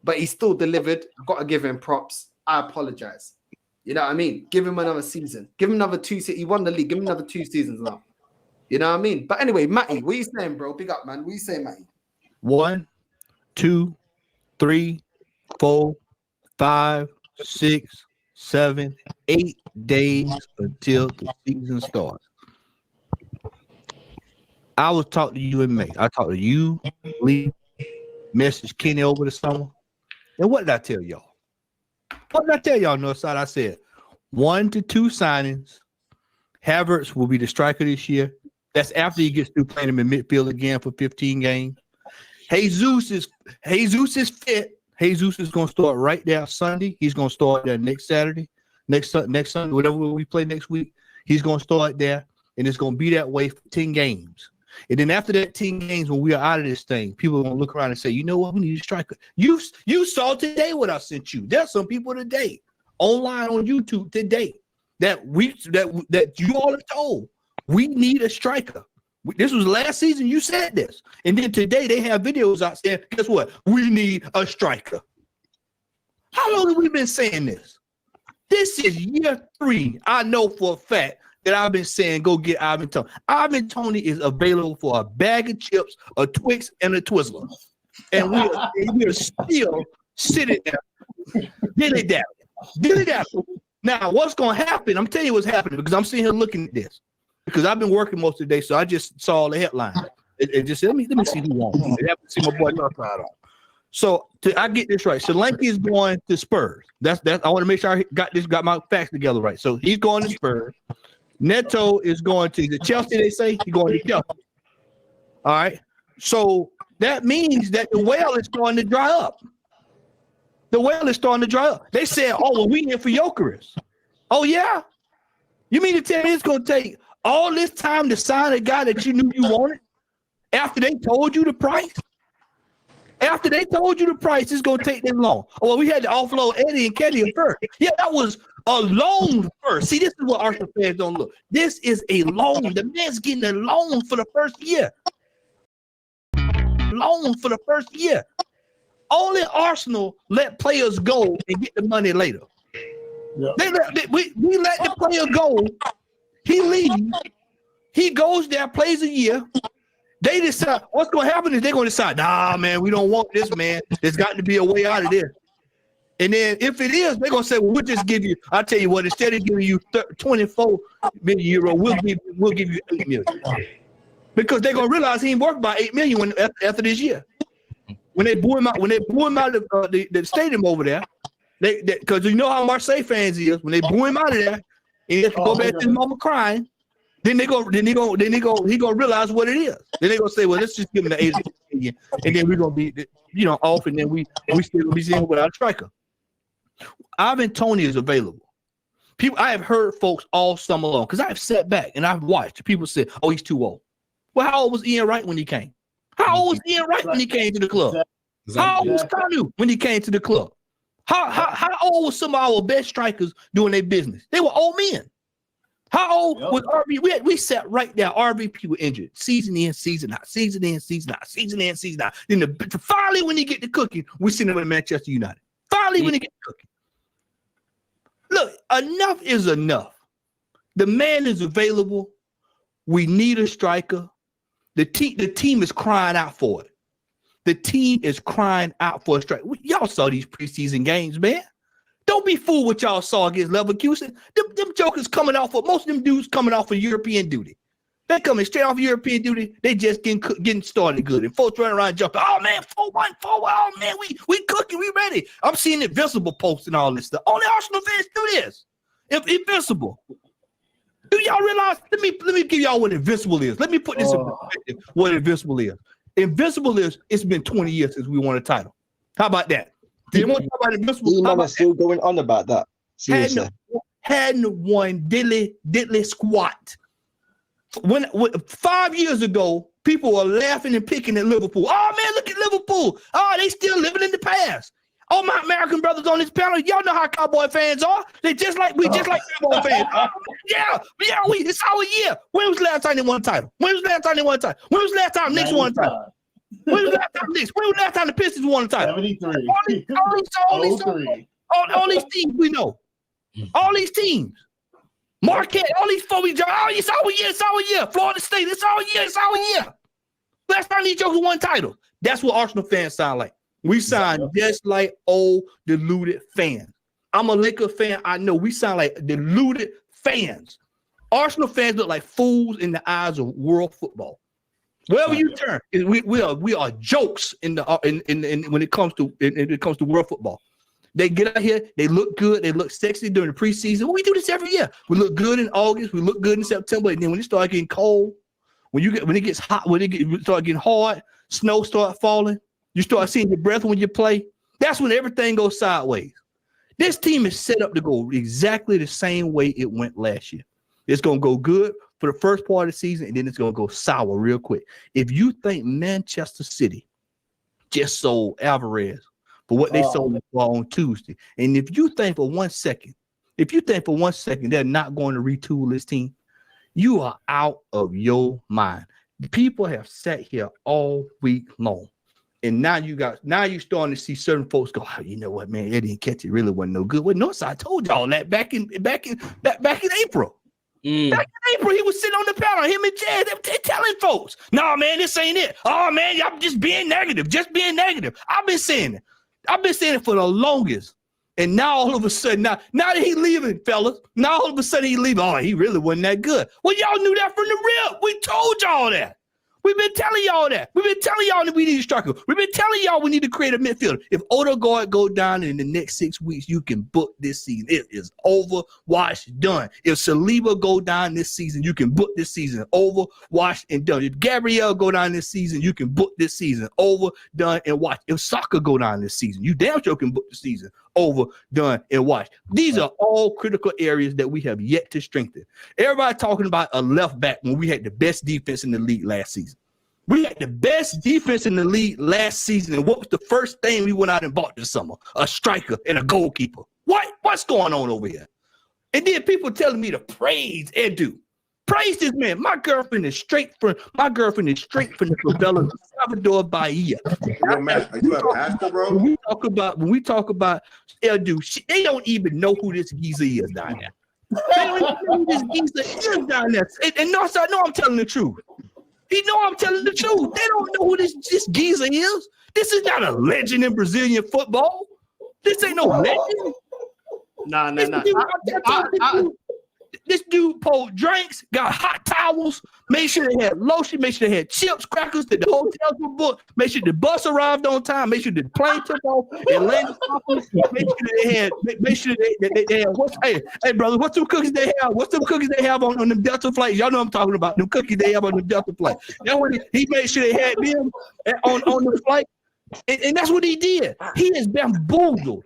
but he still delivered. I've got to give him props. I apologize. You know what I mean? Give him another season. Give him another 2 seasons. He won the league. Give him another 2 seasons now. You know what I mean? But anyway, Matty, what are you saying, bro? Big up, man. What are you saying, Matty? 1, 2, 3, 4, 5, 6, 7, 8 days until the season starts. I was talking to you in May. I talked to you, Lee, message Kenny over the summer. And what did I tell y'all? What did I tell y'all, Northside? I said 1 to 2 signings. Havertz will be the striker this year. That's after he gets through playing him in midfield again for 15 games. Jesus is fit. Jesus is going to start right there Sunday. He's going to start there next Saturday, next Sunday, whatever we play next week. He's going to start there, and it's going to be that way for 10 games. And then after that 10 games, when we are out of this thing, people are going to look around and say, you know what, we need a striker. You saw today what I sent you. There's some people today online on YouTube today that you all are told we need a striker. This was last season. You said this. And then today they have videos out saying, guess what? We need a striker. How long have we been saying this? This is year 3. I know for a fact that I've been saying go get Ivan Toney. Ivan Toney is available for a bag of chips, a Twix, and a Twizzler. And we are still sitting there. Dilly-dally. Now, what's going to happen? I'm telling you what's happening because I'm sitting here looking at this. Because I've been working most of the day, so I just saw the headline. It just said, let me see who won. I have to see my boy Northside on. So I get this right. Solanke is going to Spurs. That's I want to make sure I got my facts together right. So he's going to Spurs. Neto is going to Chelsea, they say. He's going to Chelsea. All right. So that means that the well is starting to dry up. The well is starting to dry up. They said, oh, well, we in for Gyökeres. Oh, yeah? You mean to tell me it's going to take all this time to sign a guy that you knew you wanted after they told you the price? After they told you the price, it's going to take them long. Oh, well, we had to offload Eddie and Kenny first. Yeah, that was a loan first. See, this is what Arsenal fans don't look. This is a loan. The man's getting a loan for the first year. Loan for the first year. Only Arsenal let players go and get the money later. Yeah. We let the player go. He leaves. He goes there, plays a year. They decide what's going to happen is they're going to decide, nah, man, we don't want this, man. There's got to be a way out of this. And then if it is, they're going to say, well, we'll just give you, I'll tell you what, instead of giving you 24 million euro, we'll give you 8 million. Because they're going to realize he ain't worth about 8 million after this year. When they boo him out, of the stadium over there, because you know how Marseille fans is, when they boo him out of there, and he has to go back to his mama crying, then he gonna realize what it is. Then they gonna say, well, let's just give him the 8 million, and then we're gonna be, off, and then we still gonna be seeing without a striker. Ivan Toney is available. I have heard folks all summer long because I've sat back and I've watched people say, oh, he's too old. Well, how old was Ian Wright when he came? How old was Ian Wright when he came to the club? How old was Kanu when he came to the club? How old was some of our best strikers doing their business? They were old men. How old was RV? We sat right there. RVP were injured. Season in, season out. Season in, season out. Season in, season out. Then finally, when he get to cooking, we seen him in Manchester United. Finally, when he get to cooking. Look, enough is enough. The man is available. We need a striker. The team is crying out for it. The team is crying out for a striker. Y'all saw these preseason games, man. Don't be fooled what y'all saw against Leverkusen. Them jokers coming off of, most of them dudes coming off of European duty. They're coming straight off of European duty. They just getting started good. And folks running around jumping. Oh, man, 4-1, 4-1. Oh, man, we cooking. We ready. I'm seeing Invincible posts and all this stuff. Only Arsenal fans do this. Invincible. Do y'all realize? Let me give y'all what Invincible is. Let me put this in perspective, what Invincible is. Invincible is, it's been 20 years since we won a title. How about that? They want to talk about Invincible. Man are still going on about that. Seriously. Hadn't won diddly squat. When 5 years ago, people were laughing and picking at Liverpool. Oh man, look at Liverpool. Oh, they still living in the past. All my American brothers on this panel, y'all know how Cowboy fans are. They just like Cowboy fans. Oh, yeah, it's our year. When was the last time they won a title? When was the last time they won a title? When was the last time Knicks won a title? When was the last time the Pistons won the title? 73. All these teams we know. All these teams. Marquette, all these folks, it's our year. Florida State, it's our year. Last time these jokers won title. That's what Arsenal fans sound like. We sound just like old deluded fans. I'm a Lakers fan. I know we sound like deluded fans. Arsenal fans look like fools in the eyes of world football. Wherever you turn, we are jokes in when it comes to world football. They get out here, they look good, they look sexy during the preseason. Well, we do this every year. We look good in August, we look good in September, and then when it starts getting cold, when it gets hot, when it start getting hard, snow start falling, you start seeing your breath when you play. That's when everything goes sideways. This team is set up to go exactly the same way it went last year. It's going to go good for the first part of the season, and then it's going to go sour real quick. If you think Manchester City just sold Alvarez for what they sold on Tuesday, and if you think for one second they're not going to retool this team, you are out of your mind. People have sat here all week long. And now you're starting to see certain folks go, oh, you know what, man, they didn't catch it. Really wasn't no good. Well, Northside told y'all that back in April. Back in April, he was sitting on the panel, him and Jazz, they were telling folks, nah, man, this ain't it. Oh, man, y'all just being negative. I've been saying it for the longest. And now all of a sudden, now that he leaving, fellas, now all of a sudden he leaving. Oh, he really wasn't that good. Well, y'all knew that from the rip. We told y'all that. We've been telling y'all that. We've been telling y'all that we need a striker. We've been telling y'all we need to create a midfielder. If Odegaard go down in the next 6 weeks, you can book this season. It is over, washed, done. If Saliba go down this season, you can book this season. Over, washed, and done. If Gabriel go down this season, you can book this season. Over, done, and watched. If Saka go down this season, you damn sure can book the season. Over, done, and watched. These are all critical areas that we have yet to strengthen. Everybody talking about a left back when we had the best defense in the league last season. We had the best defense in the league last season, and what was the first thing we went out and bought this summer? A striker and a goalkeeper. What's going on over here? And then people telling me to praise Edu. Praise this man. My girlfriend is straight from the favelas of Salvador Bahia. Yo, Matt, are you a pastor, bro? When we talk about Edu, they don't even know who this geezer is down there. They don't even know who this geezer is down there. And Northside, I know I'm telling the truth. He know I'm telling the truth. They don't know who this geezer is. This is not a legend in Brazilian football. This ain't no legend. Nah. This dude pulled drinks, got hot towels, made sure they had lotion, made sure they had chips, crackers, that the hotels were booked, made sure the bus arrived on time, made sure the plane took off, and landed properly, make sure they had hey brother, what's some cookies they have? What's some cookies they have on them Delta flights? Y'all know what I'm talking about. Them cookies they have on the Delta flight. That's what he made sure they had them on the flight. And that's what he did. He has bamboozled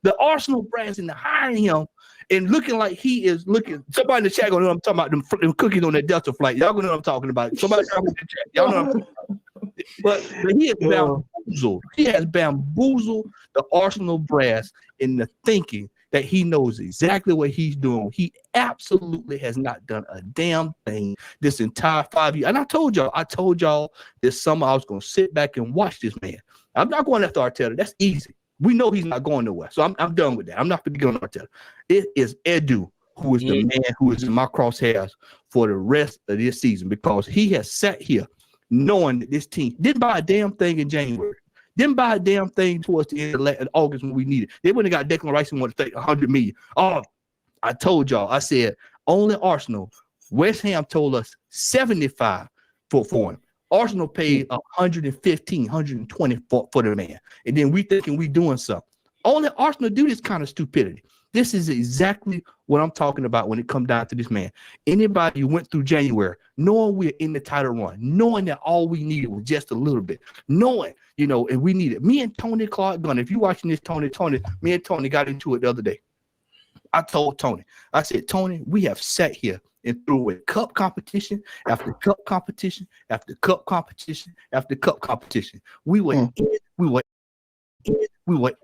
the Arsenal brands into hiring him and looking like he is looking. Somebody in the chat gonna know I'm talking about them cookies on that Delta flight. Y'all gonna know what I'm talking about. Somebody in the chat. Y'all know what I'm talking about. But he has bamboozled. He has bamboozled the Arsenal brass in the thinking that he knows exactly what he's doing. He absolutely has not done a damn thing this entire 5 years. And I told y'all this summer I was going to sit back and watch this man. I'm not going after Arteta. That's easy. We know he's not going nowhere. So I'm done with that. I'm not going on Arteta. It is Edu who is the man who is in my crosshairs for the rest of this season, because he has sat here knowing that this team didn't buy a damn thing in January. Didn't buy a damn thing towards the end of August when we needed. They wouldn't have got Declan Rice and wanted to take $100 million. Oh, I told y'all. I said only Arsenal. West Ham told us 75 for him. Arsenal paid 115, 120 for the man. And then we thinking we doing something. Only Arsenal do this kind of stupidity. This is exactly what I'm talking about when it comes down to this man. Anybody who went through January, knowing we're in the title run, knowing that all we needed was just a little bit, knowing, and we needed. Me and Tony Clark Gunn, if you're watching this, Tony, me and Tony got into it the other day. I told Tony, I said, Tony, we have sat here and threw away cup competition after cup competition after cup competition after cup competition. We were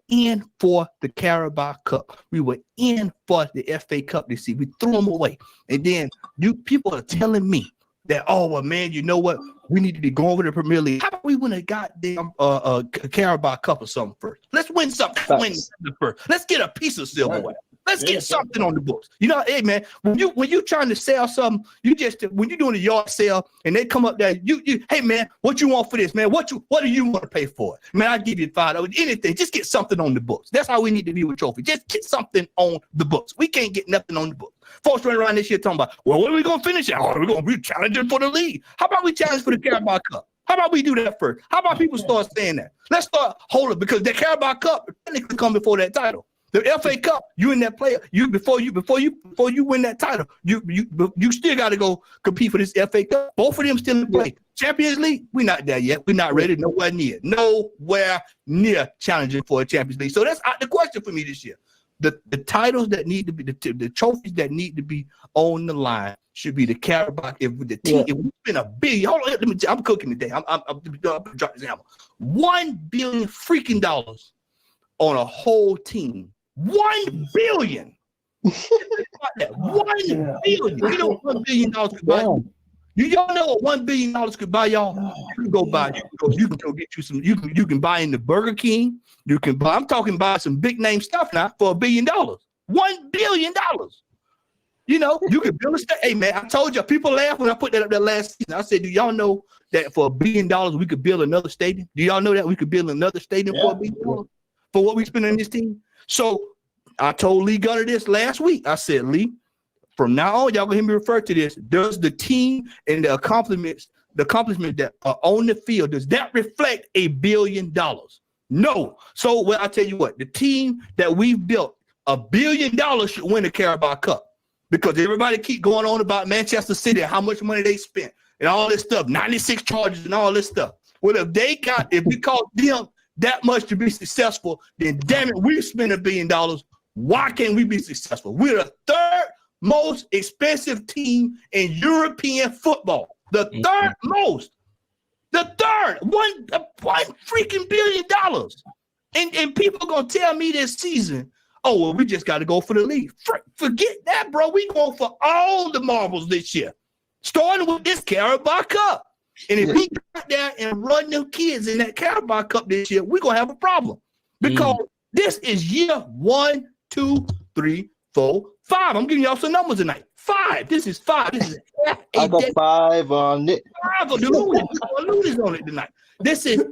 in for the Carabao Cup. We were in for the FA Cup this season. We threw them away. And then people are telling me that, oh, well, man, you know what? We need to be going over the Premier League. How about we win a goddamn Carabao Cup or something first? Let's win something. Let's win first. Let's get a piece of silverware. Let's get something on the books. You know, hey man, when you trying to sell something, when you're doing a yard sale and they come up there, you hey man, what you want for this, man? What do you want to pay for it? Man, I'll give you $5. Anything, just get something on the books. That's how we need to be with Trophy. Just get something on the books. We can't get nothing on the books. Folks running around this year talking about, well, when are we gonna finish it? Oh, we're gonna be challenging for the league. How about we challenge for the Carabao Cup? How about we do that first? How about people start saying that? Let's start holding, because the Carabao Cup technically come before that title. The FA Cup, you and that player, before you win that title, you still got to go compete for this FA Cup. Both of them still in play. Champions League, we're not there yet. We're not ready. Nowhere near challenging for a Champions League. So that's out the question for me this year. The titles that need to be the trophies that need to be on the line should be the Carabao. If the team, if we spend $1 billion, hold on, I'm cooking today. I'm drop this hammer. $1 billion freaking dollars on a whole team. $1 billion. $1 billion. You know what $1 billion could buy you? Y'all know what $1 billion could buy y'all? You can go buy. You can go get you some. You can buy in the Burger King. You can buy. I'm talking about some big name stuff now for $1 billion. $1 billion. You know, you can build a state. Hey man, I told you, people laughed when I put that up there last season. I said, do y'all know that for $1 billion we could build another stadium? Do y'all know that we could build another stadium for $1 billion for what we spend on this team? So I told Lee Gunner this last week. I said, Lee, from now on, y'all gonna hear me refer to this. Does the team and the accomplishments that are on the field, does that reflect $1 billion? No. So well, I tell you what, the team that we've built, $1 billion should win the Carabao Cup, because everybody keep going on about Manchester City, how much money they spent and all this stuff, 96 charges and all this stuff. Well, if we call them that much to be successful, then damn it, we've spent $1 billion. Why can't we be successful? We're the third most expensive team in European football. The third most. The third. One freaking $1 billion. And people are gonna tell me this season, oh well, we just got to go for the league. Forget that, bro. We going for all the marbles this year, starting with this Carabao Cup. And if we got there and run them kids in that Carabao Cup this year, we're gonna have a problem, because this is year 1, 2, 3, 4, 5. I'm giving y'all some numbers tonight. 5. This is 5. This is half a I got decade. 5 on it. 5 of the Loonies on it tonight. This is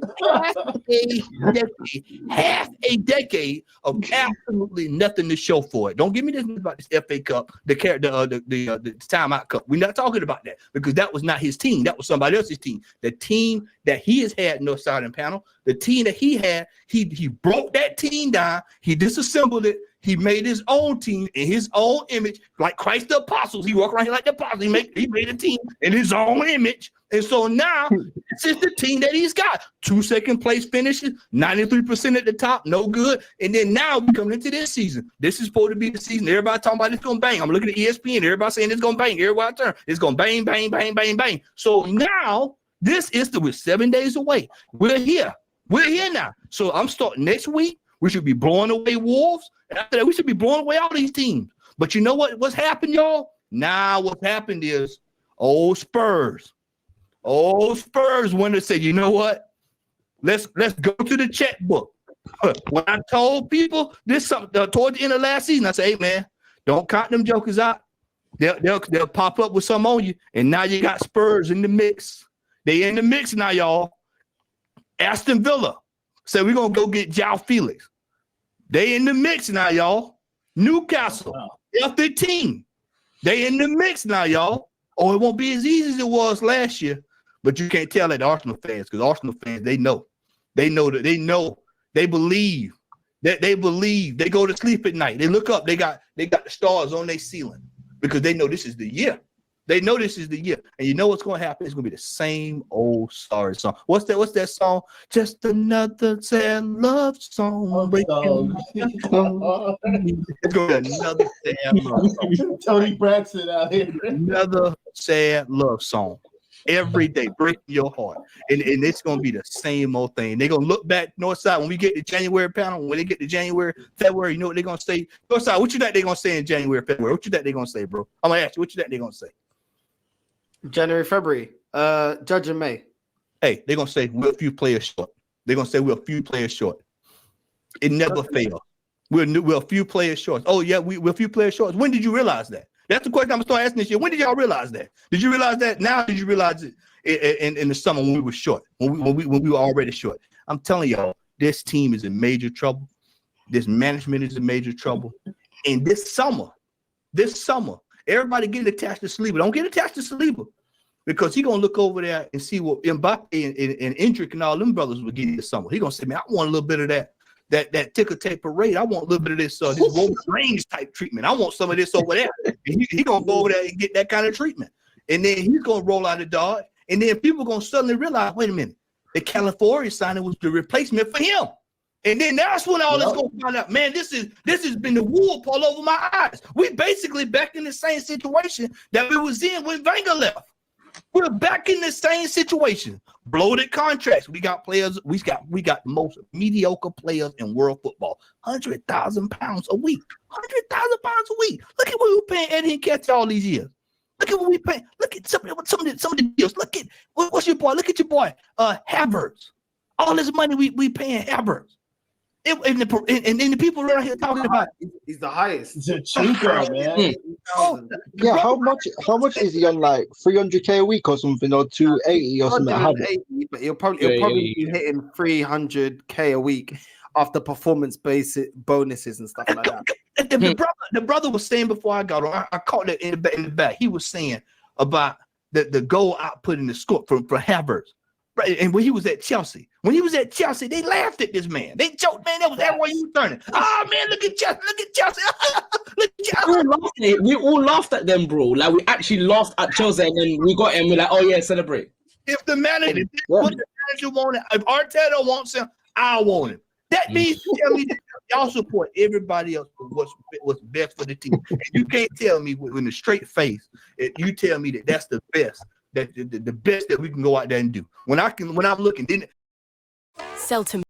half a decade of absolutely nothing to show for it. Don't give me this about this FA Cup, the timeout cup. We're not talking about that, because that was not his team. That was somebody else's team. The team that he has had Northside panel, the team that he had, he broke that team down. He disassembled it. He made his own team in his own image, like Christ the apostles. He walked around here like the apostles. He made a team in his own image. And so now this is the team that he's got. 2 second place finishes, 93% at the top, no good. And then now we coming into this season. This is supposed to be the season. Everybody talking about it's gonna bang. I'm looking at ESPN. Everybody saying it's gonna bang. Everybody turn. It's gonna bang, bang, bang, bang, bang. So now this is we're 7 days away. We're here. We're here now. So I'm starting next week. We should be blowing away Wolves. And after that, we should be blowing away all these teams. But you know what's happened, y'all? Now what's happened is Spurs when they say, you know what? Let's go to the checkbook. When I told people this toward the end of last season, I said, hey man, don't count them jokers out. They'll pop up with some on you. And now you got Spurs in the mix. They in the mix now, y'all. Aston Villa said we're gonna go get João Felix. They in the mix now, y'all. Newcastle, F15. They in the mix now, y'all. Oh, it won't be as easy as it was last year. But you can't tell that to Arsenal fans, because Arsenal fans, they know. They believe. They go to sleep at night. They look up, they got the stars on their ceiling, because they know this is the year. They know this is the year. And you know what's going to happen? It's going to be the same old sorry song. What's that song? Just another sad love song. It's going to be another sad love song. Tony Braxton out here. Another sad love song. Every day, breaking your heart. And it's going to be the same old thing. They're going to look back, Northside, when we get to January panel, when they get to January, February, you know what they're going to say? Northside, what you think they're going to say in January, February? What you think they're going to say, bro? I'm going to ask you, what you think they're going to say? January, February, Judge in May. Hey, they're gonna say we're a few players short. They're gonna say we're a few players short. It never fails. We're a few players short. Oh yeah, we're a few players short. When did you realize that? That's the question I'm gonna start asking this year. When did y'all realize that? Did you realize that now? Did you realize it in the summer when we were short? When we were already short? I'm telling y'all, this team is in major trouble. This management is in major trouble. And this summer, everybody get attached to Saliba. Don't get attached to Saliba because he's gonna look over there and see what Mbappe and Endrick and all them brothers will get this summer. He's gonna say, man, I want a little bit of that ticker tape parade. I want a little bit of this Roman Reigns type treatment. I want some of this over there. And he gonna go over there and get that kind of treatment. And then he's gonna roll out the dog. And then people gonna suddenly realize, wait a minute, the California signing was the replacement for him. And then that's when all this gonna find out, man, this has been the wool pulled over my eyes. We basically back in the same situation that we was in when Wenger left. We're back in the same situation. Bloated contracts. We got players. We got the most mediocre players in world football. £100,000 a week. £100,000 a week. Look at what we were paying Eddie Nketiah all these years. Look at what we paying. Look at some of the deals. Look at what's your boy? Look at your boy, Havertz. All this money we paying Havertz. And the people around here talking about he's the highest. He's a cheaper, man. Yeah, how much is he on, like 300k a week or something, or 280 or something? 180, but he'll probably be hitting 300k a week after performance-based bonuses and stuff like that. The brother was saying before I got on, I caught that in the back. He was saying about the goal output in the score for Havertz. Right, and when he was at Chelsea, they laughed at this man. They joked, man, that was everywhere you turning. Oh man, look at Chelsea, look at Chelsea. We all laughed at them, bro. Like we actually laughed at Chelsea, and then we got him. We're like, oh yeah, celebrate. If the manager wanted, if Arteta wants him, I want him. That means you tell me that y'all support everybody else for what's best for the team. And you can't tell me with a straight face. You tell me that that's the best. That the best that we can go out there and do. When I'm looking, then Sell to me.